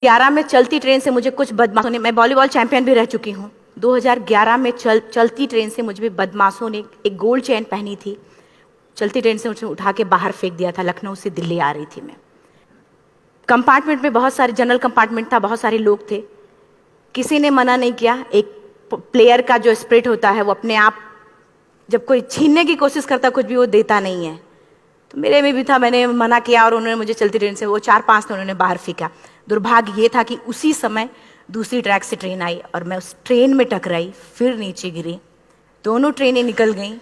2011 में चलती ट्रेन से मुझे कुछ बदमाशों ने, मैं वॉलीबॉल चैंपियन भी रह चुकी हूँ, 2011 में चलती ट्रेन से मुझे बदमाशों ने एक गोल्ड चेन पहनी थी, चलती ट्रेन से मुझे उठा के बाहर फेंक दिया था। लखनऊ से दिल्ली आ रही थी मैं। कंपार्टमेंट में बहुत सारे, जनरल कंपार्टमेंट था, बहुत सारे लोग थे, किसी ने मना नहीं किया। एक प्लेयर का जो स्पिरिट होता है वो अपने आप, जब कोई छीनने की कोशिश करता कुछ भी, वो देता नहीं है। तो मेरे में भी था, मैंने मना किया और उन्होंने मुझे चलती ट्रेन से वो 4-5 ने उन्होंने बाहर फेंका। दुर्भाग्य ये था कि उसी समय दूसरी ट्रैक से ट्रेन आई और मैं उस ट्रेन में टकराई, फिर नीचे गिरी, दोनों ट्रेनें निकल गईं।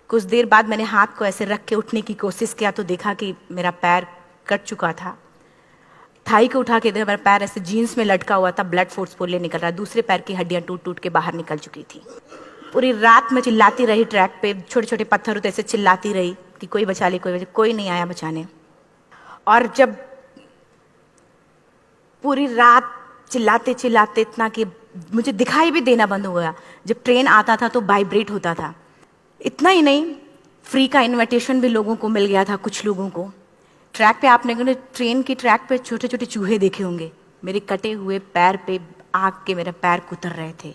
कुछ देर बाद मैंने हाथ को ऐसे रख के उठने की कोशिश किया तो देखा कि मेरा पैर कट चुका था। थाई को उठा के देखा, मेरा पैर ऐसे जीन्स में लटका हुआ था, ब्लड फोर्सफुली निकल रहा, दूसरे पैर की हड्डियां टूट टूट के बाहर निकल चुकी थी। पूरी रात मैं चिल्लाती रही ट्रैक पे, छोटे छोटे पत्थर होते ऐसे चिल्लाती रही कि कोई बचा ले, कोई नहीं आया बचाने। और जब पूरी रात चिल्लाते चिल्लाते इतना कि मुझे दिखाई भी देना बंद हो गया, जब ट्रेन आता था तो वाइब्रेट होता था। इतना ही नहीं, फ्री का इनविटेशन भी लोगों को मिल गया था, कुछ लोगों को। ट्रैक पे आपने ट्रेन की ट्रैक पे छोटे छोटे चूहे देखे होंगे, मेरे कटे हुए पैर पे आग के मेरे पैर कुतर रहे थे।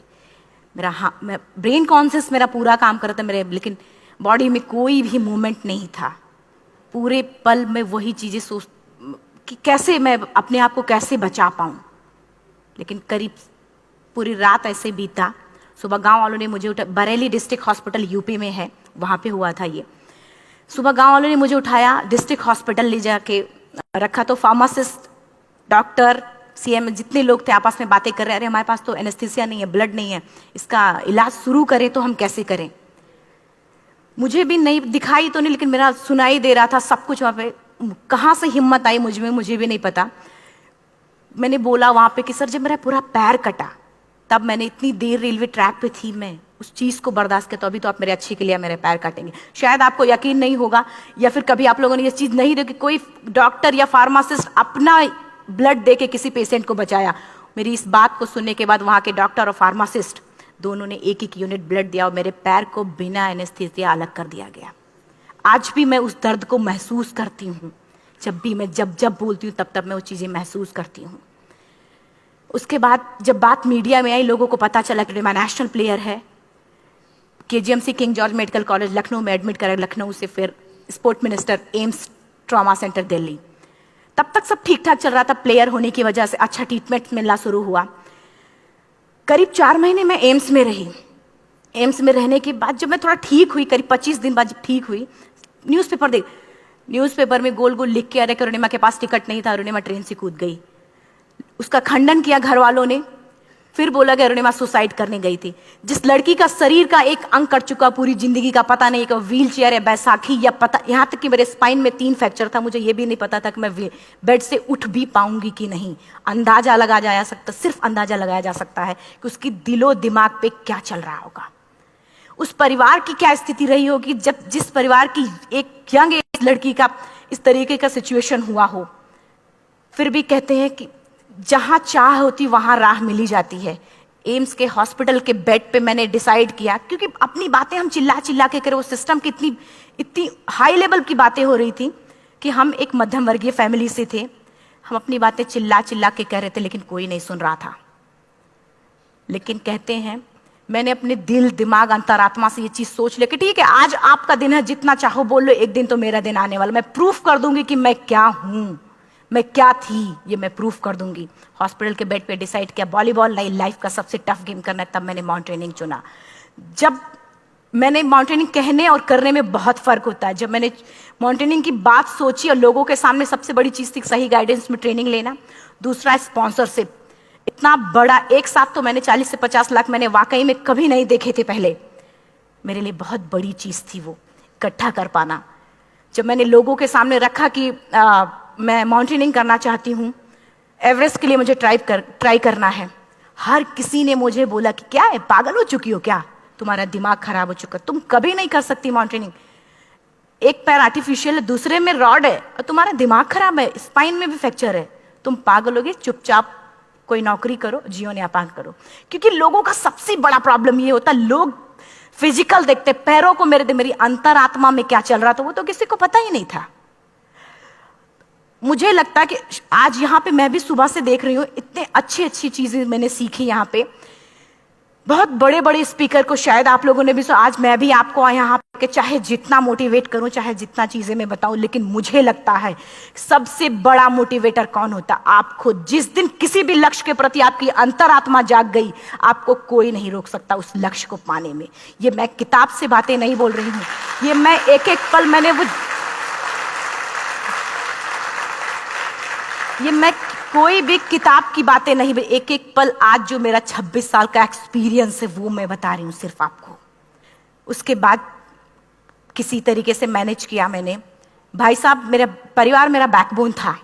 मैं ब्रेन कॉन्शियस मेरा पूरा काम कर रहा था मेरे, लेकिन बॉडी में कोई भी मूवमेंट नहीं था। पूरे पल में वही चीज़ें सोच कि कैसे मैं अपने आप को कैसे बचा पाऊँ। लेकिन करीब पूरी रात ऐसे बीता। सुबह गांव वालों ने मुझे बरेली डिस्ट्रिक्ट हॉस्पिटल यूपी में है, वहाँ पे हुआ था ये। सुबह गांव वालों ने मुझे उठाया, डिस्ट्रिक्ट हॉस्पिटल ले जाके रखा। तो फार्मासिस्ट, डॉक्टर, सीएम, जितने लोग थे आपस में बातें कर रहे, अरे हमारे पास तो एनेस्थीसिया नहीं है, ब्लड नहीं है, इसका इलाज शुरू करें तो हम कैसे करें। मुझे भी नहीं दिखाई तो नहीं, लेकिन मेरा सुनाई दे रहा था सब कुछ वहाँ पे। कहाँ से हिम्मत आई मुझ में, मुझे भी नहीं पता। मैंने बोला वहाँ पे कि सर जब मेरा पूरा पैर कटा, तब मैंने इतनी देर रेलवे ट्रैक पे थी, मैं उस चीज़ को बर्दाश्त किया, तो अभी तो आप मेरे अच्छे के लिए मेरे पैर काटेंगे। शायद आपको यकीन नहीं होगा, या फिर कभी आप लोगों ने ये चीज़ नहीं देखी, कोई डॉक्टर या फार्मासिस्ट अपना ब्लड दे के किसी पेशेंट को बचाया। मेरी इस बात को सुनने के बाद वहाँ के डॉक्टर और फार्मासिस्ट दोनों ने एक एक यूनिट ब्लड दिया और मेरे पैर को बिना एनेस्थीसिया अलग कर दिया गया। आज भी मैं उस दर्द को महसूस करती हूँ। जब भी मैं जब बोलती हूँ तब मैं वो चीज़ें महसूस करती हूँ। उसके बाद जब बात मीडिया में आई, लोगों को पता चला कि मैं नेशनल प्लेयर है, KGMC king George medical college Lucknow में एडमिट करा, लखनऊ से फिर sport minister, AIIMS trauma centre Delhi. तब तक सब ठीक ठाक चल रहा था, प्लेयर होने की वजह से अच्छा ट्रीटमेंट मिलना शुरू हुआ। करीब 4 महीने मैं एम्स में रही। एम्स में रहने के बाद जब मैं थोड़ा ठीक हुई, करीब 25 दिन बाद जब ठीक हुई, न्यूज़पेपर में गोल गोल लिख के आ रहे कि अरुणिमा के पास टिकट नहीं था, अरुणिमा ट्रेन से कूद गई। उसका खंडन किया घर वालों ने, फिर बोला कि अरुणिमा सुसाइड करने गई थी। जिस लड़की का शरीर का एक अंग कट चुका, पूरी जिंदगी का पता नहीं कि व्हील चेयर है, बैसाखी, या पता, यहाँ तक कि मेरे स्पाइन में 3 फ्रैक्चर था, मुझे ये भी नहीं पता था कि मैं बेड से उठ भी पाऊंगी कि नहीं। अंदाजा लगाया जा सकता, सिर्फ अंदाजा लगाया जा सकता है कि उसकी दिलो दिमाग पे क्या चल रहा होगा, उस परिवार की क्या स्थिति रही होगी जब जिस परिवार की एक यंग एज लड़की का इस तरीके का सिचुएशन हुआ हो। फिर भी कहते हैं कि जहां चाह होती वहां राह मिली जाती है। एम्स के हॉस्पिटल के बेड पे मैंने डिसाइड किया, क्योंकि अपनी बातें हम चिल्ला चिल्ला के करें, वो सिस्टम की इतनी हाई लेवल की बातें हो रही थी कि हम एक मध्यम वर्गीय फैमिली से थे, हम अपनी बातें चिल्ला चिल्ला के कह रहे थे, लेकिन कोई नहीं सुन रहा था। लेकिन कहते हैं मैंने अपने दिल, दिमाग, अंतरात्मा से ये चीज सोच लिया कि ठीक है, आज आपका दिन है, जितना चाहो बोल लो, एक दिन तो मेरा दिन आने वाला, मैं प्रूफ कर दूंगी कि मैं क्या हूं, मैं क्या थी, ये मैं प्रूफ कर दूंगी। हॉस्पिटल के बेड पे डिसाइड किया वॉलीबॉल नहीं, लाइफ का सबसे टफ गेम करना है, तब मैंने माउंट ट्रेनिंग चुना। जब मैंने माउंटेनिंग कहने और करने में बहुत फर्क होता है। जब मैंने माउंटेनिंग की बात सोची और लोगों के सामने, सबसे बड़ी चीज थी सही गाइडेंस में ट्रेनिंग लेना, दूसरा स्पॉन्सरशिप। इतना बड़ा एक साथ तो मैंने 40 से 50 लाख मैंने वाकई में कभी नहीं देखे थे पहले। मेरे लिए बहुत बड़ी चीज थी वो इकट्ठा कर पाना। जब मैंने लोगों के सामने रखा कि मैं माउंटेनिंग करना चाहती हूँ, एवरेस्ट के लिए मुझे ट्राई करना है, हर किसी ने मुझे बोला कि क्या है, पागल हो चुकी हो क्या, तुम्हारा दिमाग खराब हो चुका, तुम कभी नहीं कर सकती माउंटेनिंग। एक पैर आर्टिफिशियल है, दूसरे में रॉड है, और तुम्हारा दिमाग खराब है, स्पाइन में भी फ्रैक्चर है, तुम पागल होगे, चुपचाप कोई नौकरी करो, जीवन यापन करो। क्योंकि लोगों का सबसे बड़ा प्रॉब्लम ये होता है, लोग फिजिकल देखते, पैरों को मेरी अंतरात्मा में क्या चल रहा था वो तो किसी को पता ही नहीं था। मुझे लगता है कि आज यहाँ पे मैं भी सुबह से देख रही हूँ, इतने अच्छी अच्छी चीजें मैंने सीखी यहाँ पे। बहुत बड़े बड़े स्पीकर को शायद आप लोगों ने भी सुना। आज मैं भी आपको यहाँ पे चाहे जितना मोटिवेट करूं, चाहे जितना चीजें मैं बताऊं, लेकिन मुझे लगता है सबसे बड़ा मोटिवेटर कौन होता? आप खुद। जिस दिन किसी भी लक्ष्य के प्रति आपकी अंतरात्मा जाग गई, आपको कोई नहीं रोक सकता उस लक्ष्य को पाने में। ये मैं किताब से बातें नहीं बोल रही हूँ, ये मैं एक एक पल मैंने ये मैं कोई भी किताब की बातें नहीं, एक एक पल आज जो मेरा 26 साल का एक्सपीरियंस है वो मैं बता रही हूँ सिर्फ आपको। उसके बाद किसी तरीके से मैनेज किया मैंने। भाई साहब, मेरा परिवार मेरा बैकबोन था।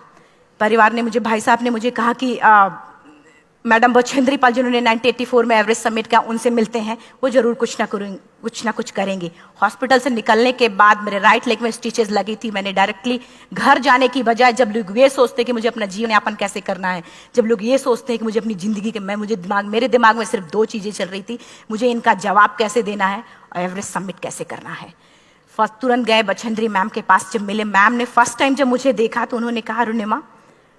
परिवार ने मुझे, भाई साहब ने मुझे कहा कि मैडम बछेंद्री पाल जिन्होंने 1984 में एवरेस्ट समिट किया, उनसे मिलते हैं, वो जरूर कुछ ना कुछ करेंगे। हॉस्पिटल से निकलने के बाद मेरे राइट लेग में स्टिचेस लगी थी। मैंने डायरेक्टली घर जाने की बजाय, जब लोग ये सोचते कि मुझे अपना जीवन यापन कैसे करना है, जब लोग ये सोचते हैं कि मुझे अपनी जिंदगी के मेरे दिमाग में सिर्फ 2 चीजें चल रही थी, मुझे इनका जवाब कैसे देना है और एवरेस्ट समिट कैसे करना है। फर्स्ट तुरंत गए बछेंद्री मैम के पास। जब मिले, मैम ने फर्स्ट टाइम जब मुझे देखा तो उन्होंने कहा, अरुणिमा,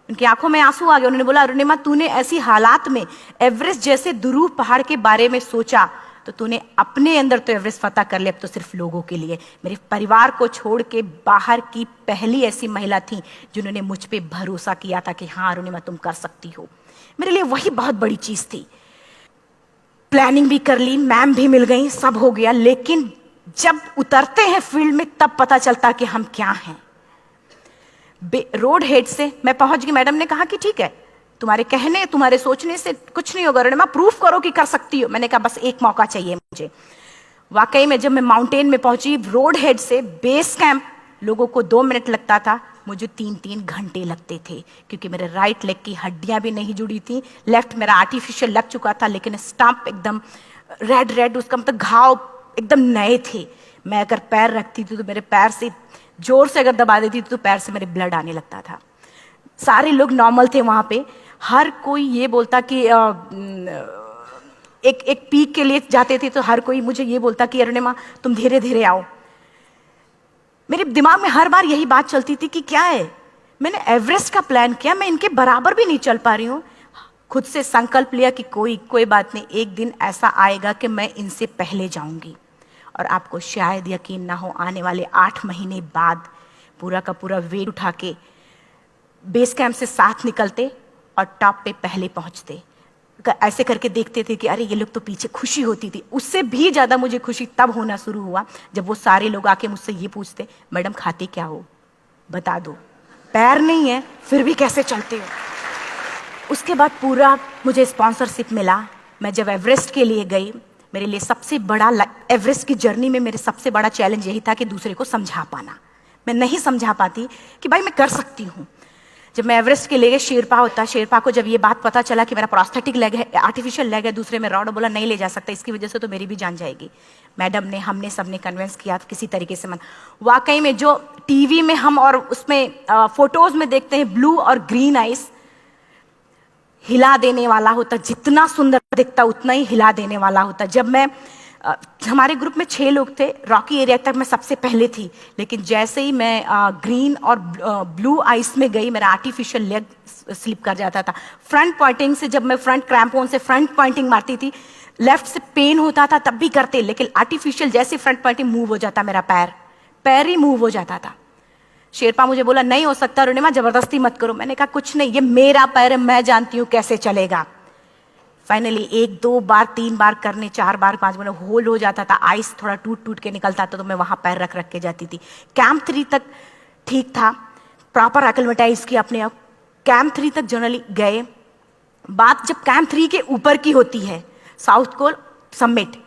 उनकी आंखों में आंसू आ गए। उन्होंने बोला, अरुणिमा, तूने ऐसी हालात में एवरेस्ट जैसे दुरूह पहाड़ के बारे में सोचा तो तूने अपने अंदर तो एवरेस्ट फतह कर लिया, अब तो सिर्फ लोगों के लिए। मेरे परिवार को छोड़ के बाहर की पहली ऐसी महिला थी जिन्होंने मुझ पे भरोसा किया था कि हाँ अरुणिमा, तुम कर सकती हो। मेरे लिए वही बहुत बड़ी चीज थी। प्लानिंग भी कर ली, मैम भी मिल गई, सब हो गया। लेकिन जब उतरते हैं फील्ड में तब पता चलता कि हम क्या हैं। रोड हेड से मैं पहुंच गई। मैडम ने कहा कि ठीक है, तुम्हारे कहने, तुम्हारे सोचने से कुछ नहीं होगा अरुणिमा, प्रूफ करो कि कर सकती हो। मैंने कहा बस एक मौका चाहिए मुझे। वाकई में जब मैं माउंटेन में पहुंची, रोड हेड से बेस कैंप लोगों को 2 मिनट लगता था, मुझे 3-3 घंटे लगते थे, क्योंकि मेरे राइट लेग की हड्डियां भी नहीं जुड़ी थी। लेफ्ट मेरा आर्टिफिशियल लग चुका था, लेकिन स्टंप एकदम रेड, उसका मतलब घाव एकदम नए थे। मैं अगर पैर रखती थी तो मेरे पैर से जोर से अगर दबा देती थी तो पैर से मेरे ब्लड आने लगता था। सारे लोग नॉर्मल थे वहां पे। हर कोई ये बोलता कि एक पीक के लिए जाते थे तो हर कोई मुझे ये बोलता कि अरुणिमा, तुम धीरे धीरे आओ। मेरे दिमाग में हर बार यही बात चलती थी कि क्या है, मैंने एवरेस्ट का प्लान किया, मैं इनके बराबर भी नहीं चल पा रही हूँ। खुद से संकल्प लिया कि कोई बात नहीं, एक दिन ऐसा आएगा कि मैं इनसे पहले जाऊंगी। और आपको शायद यकीन ना हो, आने वाले 8 महीने बाद पूरा का पूरा वेट उठा के बेस कैंप से साथ निकलते और टॉप पे पहले पहुंचते। ऐसे करके देखते थे कि अरे ये लोग तो पीछे। खुशी होती थी। उससे भी ज्यादा मुझे खुशी तब होना शुरू हुआ जब वो सारे लोग आके मुझसे ये पूछते, मैडम खाते क्या हो, बता दो, पैर नहीं है फिर भी कैसे चलते हो। उसके बाद पूरा मुझे स्पॉन्सरशिप मिला। मैं जब एवरेस्ट के लिए गई, मेरे लिए सबसे बड़ा, एवरेस्ट की जर्नी में मेरे सबसे बड़ा चैलेंज यही था कि दूसरे को समझा पाना। मैं नहीं समझा पाती कि भाई मैं कर सकती हूँ। जब मैं एवरेस्ट के लिए गई, शेरपा होता, शेरपा को जब ये बात पता चला कि मेरा प्रोस्थेटिक लेग है, आर्टिफिशियल लेग है, दूसरे में रॉड, बोला नहीं ले जा सकता, इसकी वजह से तो मेरी भी जान जाएगी। मैडम ने, हमने सबने कन्विंस किया किसी तरीके से। मन वाकई में जो टीवी में हम और उसमें फोटोज में देखते हैं, ब्लू और ग्रीन आइस, हिला देने वाला होता। जितना सुंदर दिखता उतना ही हिला देने वाला होता। जब मैं हमारे ग्रुप में 6 लोग थे, रॉकी एरिया तक मैं सबसे पहले थी, लेकिन जैसे ही मैं ग्रीन और ब्लू आइस में गई, मेरा आर्टिफिशियल लेग स्लिप कर जाता था। फ्रंट पॉइंटिंग से, जब मैं फ्रंट क्रैम्पोन से फ्रंट पॉइंटिंग मारती थी, लेफ्ट से पेन होता था तब भी करते, लेकिन आर्टिफिशियल जैसे फ्रंट पॉइंटिंग मूव हो जाता, मेरा पैर ही मूव हो जाता था। शेरपा मुझे बोला नहीं हो सकता अरुणिमा, जबरदस्ती मत करो। मैंने कहा कुछ नहीं, ये मेरा पैर है, मैं जानती हूँ कैसे चलेगा। फाइनली 1, 2 बार, 3 बार करने, 4 बार, 5 बार होल हो जाता था। आइस थोड़ा टूट के निकलता था तो मैं वहां पैर रख के जाती थी। कैंप 3 तक ठीक था, प्रॉपर एक्लेमेटाइज किया अपने आप। कैंप 3 तक जनरली गए। बात जब कैंप 3 के ऊपर की होती है, साउथ कोल समिट,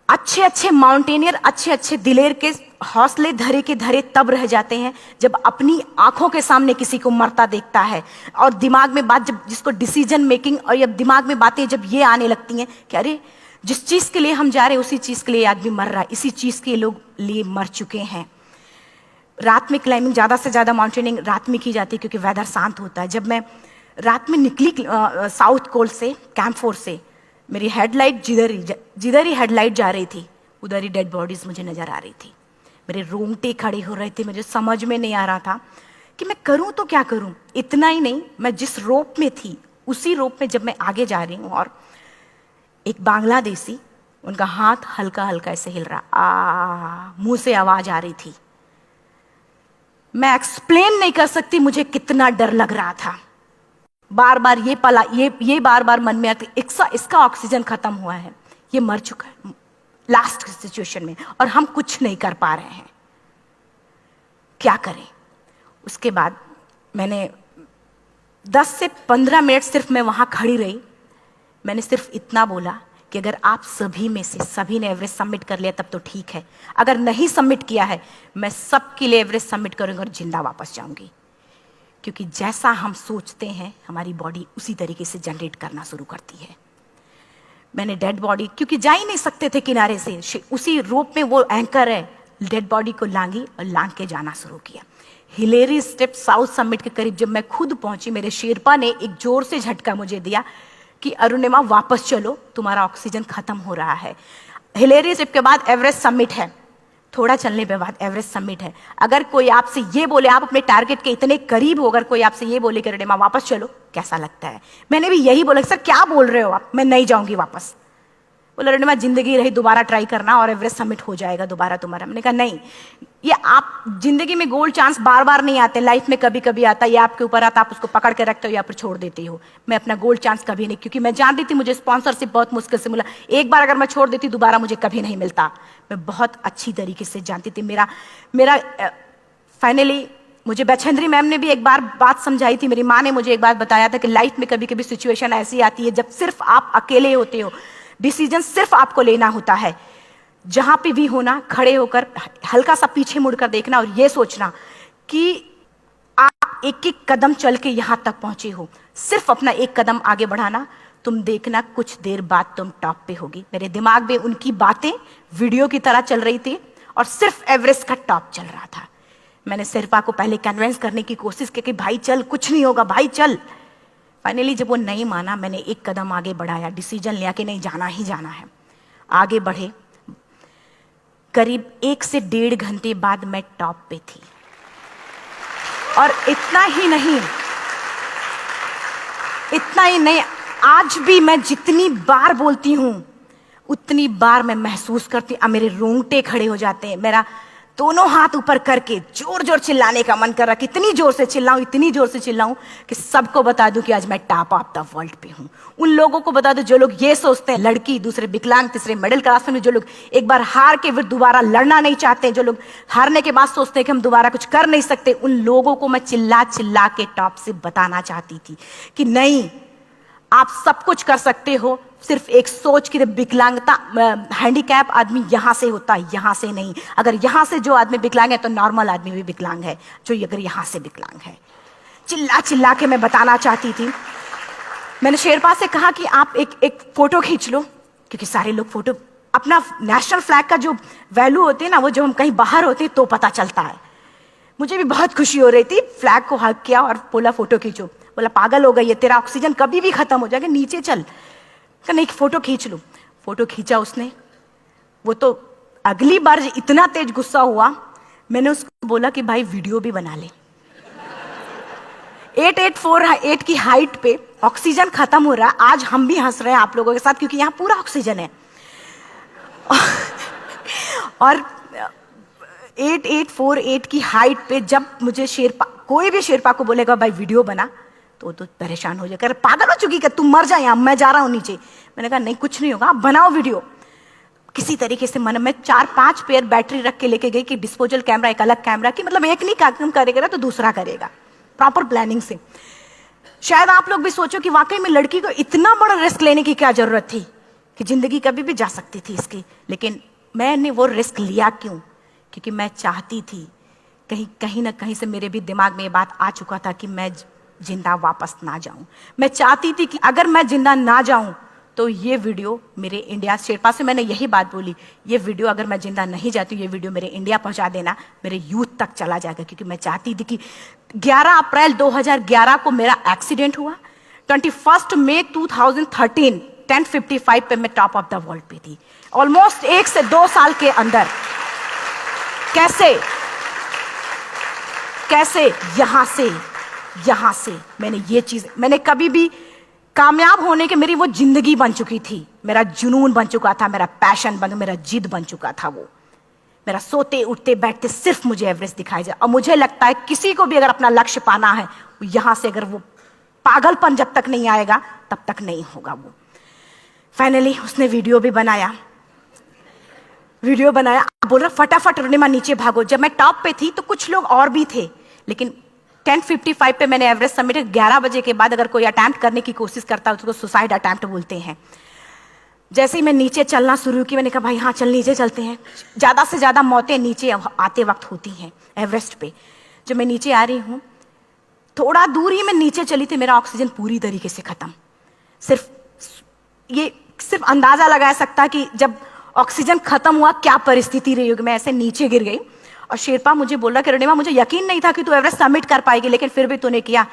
अच्छे माउंटेनियर, अच्छे दिलेर के हौसले धरे के धरे तब रह जाते हैं जब अपनी आंखों के सामने किसी को मरता देखता है, और दिमाग में बात, जब जिसको डिसीजन मेकिंग, और जब दिमाग में बातें जब ये आने लगती हैं कि अरे जिस चीज के लिए हम जा रहे हैं उसी चीज के लिए आदमी मर रहा है, इसी चीज के लोग लिए मर चुके हैं। रात में क्लाइंबिंग, ज्यादा से ज्यादा माउंटेनिंग रात में की जाती है क्योंकि वेदर शांत होता है। जब मैं रात में निकली साउथ कोल से, कैंप 4 से, मेरी हेडलाइट जिधर ही हेडलाइट जा रही थी उधर ही डेड बॉडीज मुझे नजर आ रही थी। मेरे रोंगटे खड़े हो रहे थे, मुझे समझ में नहीं आ रहा था कि मैं करूं तो क्या करूं। इतना ही नहीं, मैं जिस रोप में थी उसी रोप में जब मैं आगे जा रही हूं और एक बांग्लादेशी, उनका हाथ हल्का हल्का ऐसे हिल रहा, मुंह से आवाज आ रही थी। मैं एक्सप्लेन नहीं कर सकती मुझे कितना डर लग रहा था। बार बार ये बार बार मन में आती, इसका ऑक्सीजन खत्म हुआ है, ये मर चुका है लास्ट सिचुएशन में, और हम कुछ नहीं कर पा रहे हैं, क्या करें। उसके बाद मैंने 10 से 15 मिनट सिर्फ मैं वहां खड़ी रही। मैंने सिर्फ इतना बोला कि अगर आप सभी में से सभी ने एवरेस्ट सबमिट कर लिया तब तो ठीक है, अगर नहीं सबमिट किया है मैं सबके लिए एवरेस्ट सबमिट करूंगी और जिंदा वापस जाऊंगी। क्योंकि जैसा हम सोचते हैं हमारी बॉडी उसी तरीके से जनरेट करना शुरू करती है। मैंने डेड बॉडी, क्योंकि जा ही नहीं सकते थे किनारे से, उसी रोप में वो एंकर है, डेड बॉडी को लांगी और लांग के जाना शुरू किया। हिलेरी स्टेप साउथ समिट के करीब जब मैं खुद पहुंची, मेरे शेरपा ने एक जोर से झटका मुझे दिया कि अरुणिमा वापस चलो, तुम्हारा ऑक्सीजन खत्म हो रहा है। हिलेरी स्टेप के बाद एवरेस्ट समिट है, थोड़ा चलने के बाद एवरेस्ट समिट है। अगर कोई आपसे ये बोले, आप अपने टारगेट के इतने करीब हो, अगर कोई आपसे ये बोले कि अरुणिमा वापस चलो, कैसा लगता है। मैंने भी यही बोला, सर क्या बोल रहे हो आप, मैं नहीं जाऊंगी वापस। बोला अरुणिमा जिंदगी रही दोबारा ट्राई करना और एवरेस्ट समिट हो जाएगा दोबारा तुम्हारा। मैंने कहा नहीं, ये आप जिंदगी में गोल्ड चांस बार बार नहीं आते, लाइफ में कभी कभी आता है, ये आपके ऊपर आता, आप उसको पकड़ के रखते हो या फिर छोड़ देते हो। मैं अपना गोल्ड चांस कभी नहीं, क्योंकि मैं जानती थी मुझे स्पॉन्सरशिप बहुत मुश्किल से मिला, एक बार अगर मैं छोड़ देती दोबारा मुझे कभी नहीं मिलता। मैं बहुत अच्छी तरीके से जानती थी। मेरा फाइनली मुझे बछेंद्री मैम ने भी एक बार बात समझाई थी, मेरी माँ ने मुझे एक बार बताया था कि लाइफ में कभी कभी सिचुएशन ऐसी आती है जब सिर्फ आप अकेले होते हो, डिसीजन सिर्फ आपको लेना होता है। जहां पे भी होना, खड़े होकर हल्का सा पीछे मुड़कर देखना और ये सोचना कि आप एक एक कदम चल के यहां तक पहुंचे हो, सिर्फ अपना एक कदम आगे बढ़ाना, तुम देखना कुछ देर बाद तुम टॉप पे होगी। मेरे दिमाग में उनकी बातें वीडियो की तरह चल रही थी और सिर्फ एवरेस्ट का टॉप चल रहा था। मैंने शेरपा को पहले कन्विंस करने की कोशिश की कि भाई चल, कुछ नहीं होगा भाई चल। फाइनली जब वो नहीं माना, मैंने एक कदम आगे बढ़ाया, डिसीजन लिया कि नहीं जाना ही जाना है। आगे बढ़े, करीब 1 से 1.5 घंटे बाद मैं टॉप पे थी। और इतना ही नहीं, आज भी मैं जितनी बार बोलती हूं उतनी बार मैं महसूस करती, अब मेरे रोंगटे खड़े हो जाते हैं, मेरा दोनों हाथ ऊपर करके जोर जोर चिल्लाने का मन कर रहा, कितनी जोर से चिल्लाऊं, इतनी जोर से चिल्लाऊं कि सबको बता दूं कि आज मैं टॉप ऑफ द वर्ल्ड पे हूं। उन लोगों को बता दूं जो लोग ये सोचते हैं, लड़की, दूसरे विकलांग, तीसरे मिडिल क्लास में, जो लोग एक बार हार के फिर दोबारा लड़ना नहीं चाहते, जो लोग हारने के बाद सोचते हैं कि हम दोबारा कुछ कर नहीं सकते, उन लोगों को मैं चिल्ला चिल्ला के टॉप से बताना चाहती थी कि नहीं, आप सब कुछ कर सकते हो। सिर्फ एक सोच की विकलांगता, हैंडीकैप आदमी यहां से होता है, यहां से नहीं। अगर यहां से जो आदमी विकलांग है तो नॉर्मल आदमी भी विकलांग है, जो अगर यहां से विकलांग है। चिल्ला चिल्ला के मैं बताना चाहती थी। मैंने शेरपा से कहा कि आप एक फोटो खींच लो, क्योंकि सारे लोग फोटो, अपना नेशनल फ्लैग का जो वैल्यू होती है ना, वो जो हम कहीं बाहर होते हैं तो पता चलता है। मुझे भी बहुत खुशी हो रही थी, फ्लैग को हग किया और बोला फोटो खींचो। बोला पागल हो गई है, तेरा ऑक्सीजन कभी भी खत्म हो जाएगा, नीचे चल। नहीं, फोटो खींच लो। फोटो खींचा उसने। वो तो अगली बार इतना तेज गुस्सा हुआ, मैंने उसको बोला कि भाई वीडियो भी बना ले। 8848 की हाइट पे ऑक्सीजन खत्म हो रहा है, आज हम भी हंस रहे हैं आप लोगों के साथ क्योंकि यहाँ पूरा ऑक्सीजन है। और 8848 की हाइट पे जब मुझे शेरपा, कोई भी शेरपा को बोलेगा भाई वीडियो बना, तो परेशान हो जाएगा, पागल हो चुकी, कि तुम मर जाए, यहां मैं जा रहा हूं नीचे। मैंने कहा नहीं, कुछ नहीं होगा, आप बनाओ वीडियो। किसी तरीके से मन में 4-5 पेयर बैटरी रख के लेके गई कि डिस्पोजल कैमरा, एक अलग कैमरा, कि मतलब एक नहीं काम करेगा तो दूसरा करेगा, प्रॉपर प्लानिंग से। शायद आप लोग भी सोचो कि वाकई में लड़की को इतना बड़ा रिस्क लेने की क्या जरूरत थी, कि जिंदगी कभी भी जा सकती थी इसकी। लेकिन मैंने वो रिस्क लिया क्यों? क्योंकि मैं चाहती थी, कहीं ना कहीं से मेरे भी दिमाग में ये बात आ चुका था कि मैं जिंदा वापस ना जाऊं। मैं चाहती थी कि अगर मैं जिंदा ना जाऊं तो ये वीडियो मेरे इंडिया, शेरपा से मैंने यही बात बोली, ये वीडियो अगर मैं जिंदा नहीं जाती, ये वीडियो मेरे इंडिया पहुंचा देना, मेरे यूथ तक चला जाएगा। क्योंकि मैं चाहती थी कि 11 अप्रैल 2011 को मेरा एक्सीडेंट हुआ, 21 मई 2013 10:55 पे मैं टॉप ऑफ द वर्ल्ड पे थी। ऑलमोस्ट 1 से 2 साल के अंदर कैसे? यहाँ से मैंने ये चीज, मैंने कभी भी कामयाब होने के, मेरी वो जिंदगी बन चुकी थी, मेरा जुनून बन चुका था, मेरा पैशन मेरा जिद बन चुका था। वो मेरा सोते उठते बैठते सिर्फ मुझे एवरेस्ट दिखाई जाए। और मुझे लगता है किसी को भी अगर अपना लक्ष्य पाना है, यहां से अगर वो पागलपन जब तक नहीं आएगा तब तक नहीं होगा। वो फाइनली उसने वीडियो बनाया, बोल रहा फटाफट अरुणिमा नीचे भागो। जब मैं टॉप पे थी तो कुछ लोग और भी थे, लेकिन 10:55 पे मैंने एवरेस्ट समिट, 11 बजे के बाद अगर कोई अटैम्प्ट करने की कोशिश करता है उसको सुसाइड अटैम्प्ट बोलते हैं। जैसे ही मैं नीचे चलना शुरू की, मैंने कहा भाई हाँ चल नीचे चलते हैं। ज़्यादा से ज़्यादा मौतें नीचे आते वक्त होती हैं एवरेस्ट पे। जब मैं नीचे आ रही हूँ, थोड़ा दूर ही मैं नीचे चली थी, मेरा ऑक्सीजन पूरी तरीके से खत्म। सिर्फ अंदाजा लगाया सकता कि जब ऑक्सीजन खत्म हुआ क्या परिस्थिति रही होगी। मैं ऐसे नीचे गिर गई और शेरपा मुझे बोल रहा कि अरुणिमा मुझे यकीन नहीं था कि तू एवरेस्ट सबमिट कर पाएगी, लेकिन फिर भी तूने किया।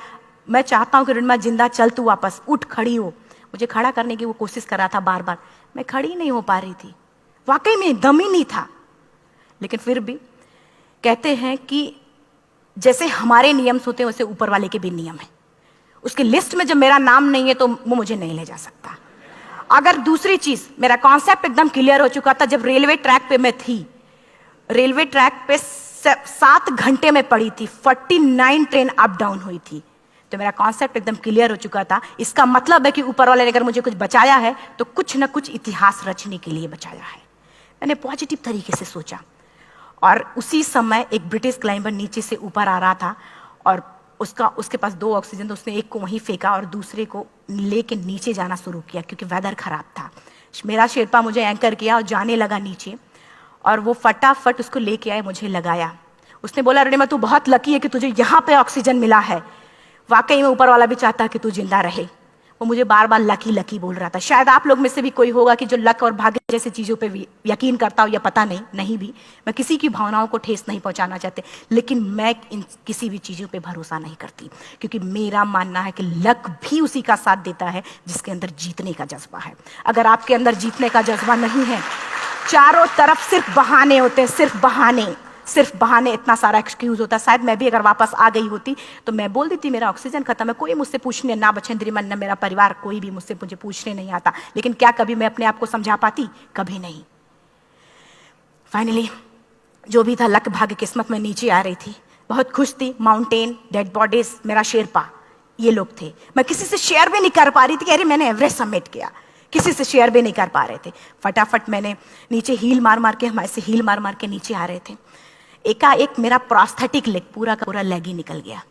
मैं चाहता हूँ कि अरुणिमा जिंदा चल, तू वापस उठ, खड़ी हो। मुझे खड़ा करने की वो कोशिश कर रहा था बार बार, मैं खड़ी नहीं हो पा रही थी, वाकई में दम ही नहीं था। लेकिन फिर भी कहते हैं कि जैसे हमारे नियम होते हैं वैसे ऊपर वाले के भी नियम है। उसकी लिस्ट में जब मेरा नाम नहीं है तो वो मुझे नहीं ले जा सकता। अगर दूसरी चीज, मेरा कॉन्सेप्ट एकदम क्लियर हो चुका था। जब रेलवे ट्रैक पे मैं थी, रेलवे ट्रैक पे 7 घंटे में पड़ी थी, 49 ट्रेन अप डाउन हुई थी, तो मेरा कॉन्सेप्ट एकदम क्लियर हो चुका था। इसका मतलब है कि ऊपर वाले ने अगर मुझे कुछ बचाया है तो कुछ ना कुछ इतिहास रचने के लिए बचाया है। मैंने पॉजिटिव तरीके से सोचा। और उसी समय एक ब्रिटिश क्लाइंबर नीचे से ऊपर आ रहा था और उसके पास 2 ऑक्सीजन, तो उसने एक को वहीं फेंका और दूसरे को लेके नीचे जाना शुरू किया क्योंकि वेदर खराब था। मेरा शेरपा मुझे एंकर किया और जाने लगा नीचे, और वो फटाफट उसको लेके आए, मुझे लगाया। उसने बोला अरुणिमा तू बहुत लकी है कि तुझे यहाँ पे ऑक्सीजन मिला है। वाकई में ऊपर वाला भी चाहता है कि तू जिंदा रहे। वो मुझे बार बार लकी लकी बोल रहा था। शायद आप लोग में से भी कोई होगा कि जो लक और भाग्य जैसी चीज़ों पे यकीन करता हो, या पता नहीं भी। मैं किसी की भावनाओं को ठेस नहीं पहुंचाना चाहते, लेकिन मैं इन किसी भी चीज़ों पे भरोसा नहीं करती, क्योंकि मेरा मानना है कि लक भी उसी का साथ देता है जिसके अंदर जीतने का जज्बा है। अगर आपके अंदर जीतने का जज्बा नहीं है, चारों तरफ सिर्फ बहाने होते हैं, सिर्फ बहाने, इतना सारा एक्सक्यूज होता है। शायद मैं भी अगर वापस आ गई होती तो मैं बोल देती मेरा ऑक्सीजन खत्म है, कोई मुझसे पूछने ना, बछेंद्री मन, ना मेरा परिवार, कोई भी मुझे पूछने नहीं आता। लेकिन क्या कभी मैं अपने आप को समझा पाती? कभी नहीं। फाइनली जो भी था, लक भाग्य किस्मत में नीचे आ रही थी, बहुत खुश थी। माउंटेन, डेड बॉडीज, मेरा शेरपा, ये लोग थे। मैं किसी से शेयर भी नहीं कर पा रही थी कि अरे मैंने एवरेस्ट सबमिट किया, किसी से शेयर भी नहीं कर पा रहे थे। फटाफट मैंने नीचे हील मार मार के, हमारे से हील मार मार के नीचे आ रहे थे। एकाएक मेरा प्रोस्थेटिक लेग, पूरा का पूरा लेग ही निकल गया।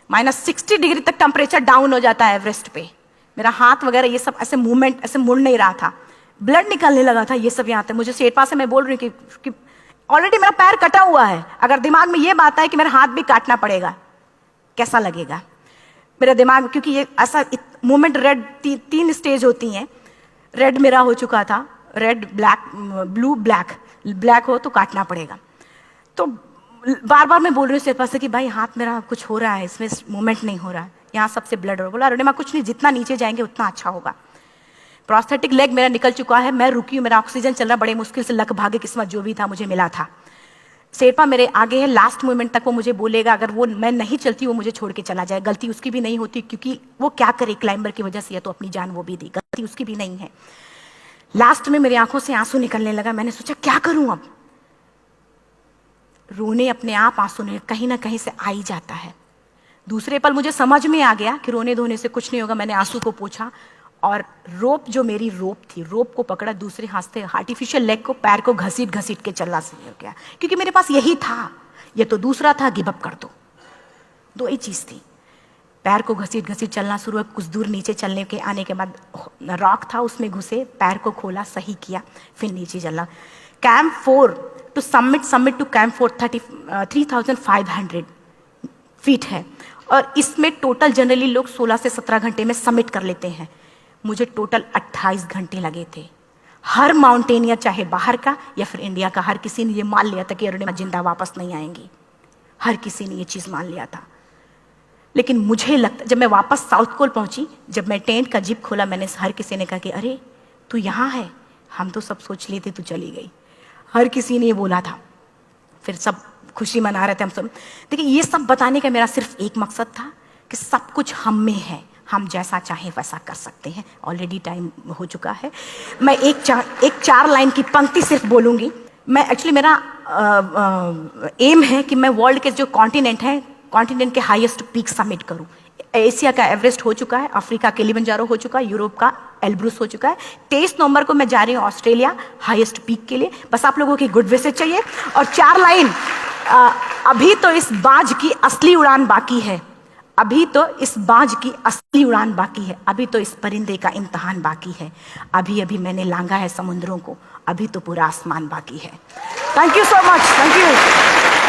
-60 डिग्री तक टेम्परेचर डाउन हो जाता है एवरेस्ट पे। मेरा हाथ वगैरह ये सब ऐसे मूवमेंट, ऐसे मुड़ नहीं रहा था, ब्लड निकलने लगा था, ये सब यहाँ था। मुझे शेरपा से मैं बोल रही हूँ कि ऑलरेडी मेरा पैर कटा हुआ है, अगर दिमाग में ये बात है कि मेरा हाथ भी काटना पड़ेगा, कैसा लगेगा मेरा दिमाग। क्योंकि ये ऐसा मूवमेंट, रेड 3 स्टेज होती हैं। रेड मेरा हो चुका था, रेड, ब्लैक, ब्लू, ब्लैक हो तो काटना पड़ेगा। तो बार बार मैं बोल रही हूँ शेरपा से कि भाई हाथ मेरा कुछ हो रहा है, इसमें मूवमेंट नहीं हो रहा है, यहाँ सबसे ब्लड हो रहा है। बोला अरुणिमा कुछ नहीं, जितना नीचे जाएंगे उतना अच्छा होगा। प्रोस्थेटिक लेग मेरा निकल चुका है, मैं रुकी हूँ, मेरा ऑक्सीजन चल रहा, बड़े मुश्किल से, लक भाग्य किस्मत जो भी था मुझे मिला था। शेरपा मेरे आगे है, लास्ट मोमेंट तक वो मुझे बोलेगा, अगर वो मैं नहीं चलती वो मुझे छोड़ के चला जाए। गलती उसकी भी नहीं होती, क्योंकि वो क्या करे, क्लाइंबर की वजह से, या तो अपनी जान वो भी दी, गलती उसकी भी नहीं है। लास्ट में मेरी आंखों से आंसू निकलने लगा। मैंने सोचा क्या करूं अब, रोने अपने आप आंसू ने कहीं ना कहीं से आ ही जाता है। दूसरे पल मुझे समझ में आ गया कि रोने धोने से कुछ नहीं होगा। मैंने आंसू को पोंछा और रोप, जो मेरी रोप थी, रोप को पकड़ा, दूसरे हाथ से आर्टिफिशियल लेग को, पैर को घसीट घसीट के चलना शुरू हो गया, क्योंकि मेरे पास यही था। ये तो दूसरा था, गिव अप कर दो ही चीज थी। पैर को घसीट घसीट चलना शुरू हुआ। कुछ दूर नीचे चलने के आने के बाद रॉक था, उसमें घुसे, पैर को खोला, सही किया, फिर नीचे चलना। Camp 4 to submit to camp 4 3500 feet है, और इसमें टोटल जनरली लोग 16 से 17 घंटे में सबमिट कर लेते हैं। मुझे टोटल 28 घंटे लगे थे। हर माउंटेनियर, चाहे बाहर का या फिर इंडिया का, हर किसी ने ये मान लिया था कि अरुणिमा जिंदा वापस नहीं आएंगी। हर किसी ने ये चीज मान लिया था। लेकिन मुझे लगता, जब मैं वापस साउथ पोल पहुंची, जब मैं टेंट का जिप खोला, मैंने हर किसी ने कहा कि अरे तू यहाँ है, हम तो सब सोच लिए थे तू चली गई। हर किसी ने ये बोला था। फिर सब खुशी मना रहे थे हम सब। देखिए ये सब बताने का मेरा सिर्फ एक मकसद था कि सब कुछ हम में है, हम जैसा चाहें वैसा कर सकते हैं। ऑलरेडी टाइम हो चुका है। मैं एक चार लाइन की पंक्ति सिर्फ बोलूँगी। मैं एक्चुअली मेरा एम है कि मैं वर्ल्ड के जो कॉन्टिनेंट हैं, कॉन्टिनेंट के हाईएस्ट पीक समिट करूं। एशिया का एवरेस्ट हो चुका है, अफ्रीका किलिमंजारो हो चुका है, यूरोप का एल्ब्रूस हो चुका है। 23 नवंबर को मैं जा रही हूँ ऑस्ट्रेलिया हाईएस्ट पीक के लिए। बस आप लोगों की गुड विशेस चाहिए। और 4 लाइन, अभी तो इस बाज की असली उड़ान बाकी है, अभी तो इस बाज की असली उड़ान बाकी है, अभी तो इस परिंदे का इम्तहान बाकी है, अभी अभी मैंने लांघा है समुद्रों को, अभी तो पूरा आसमान बाकी है। Thank you so much, thank you.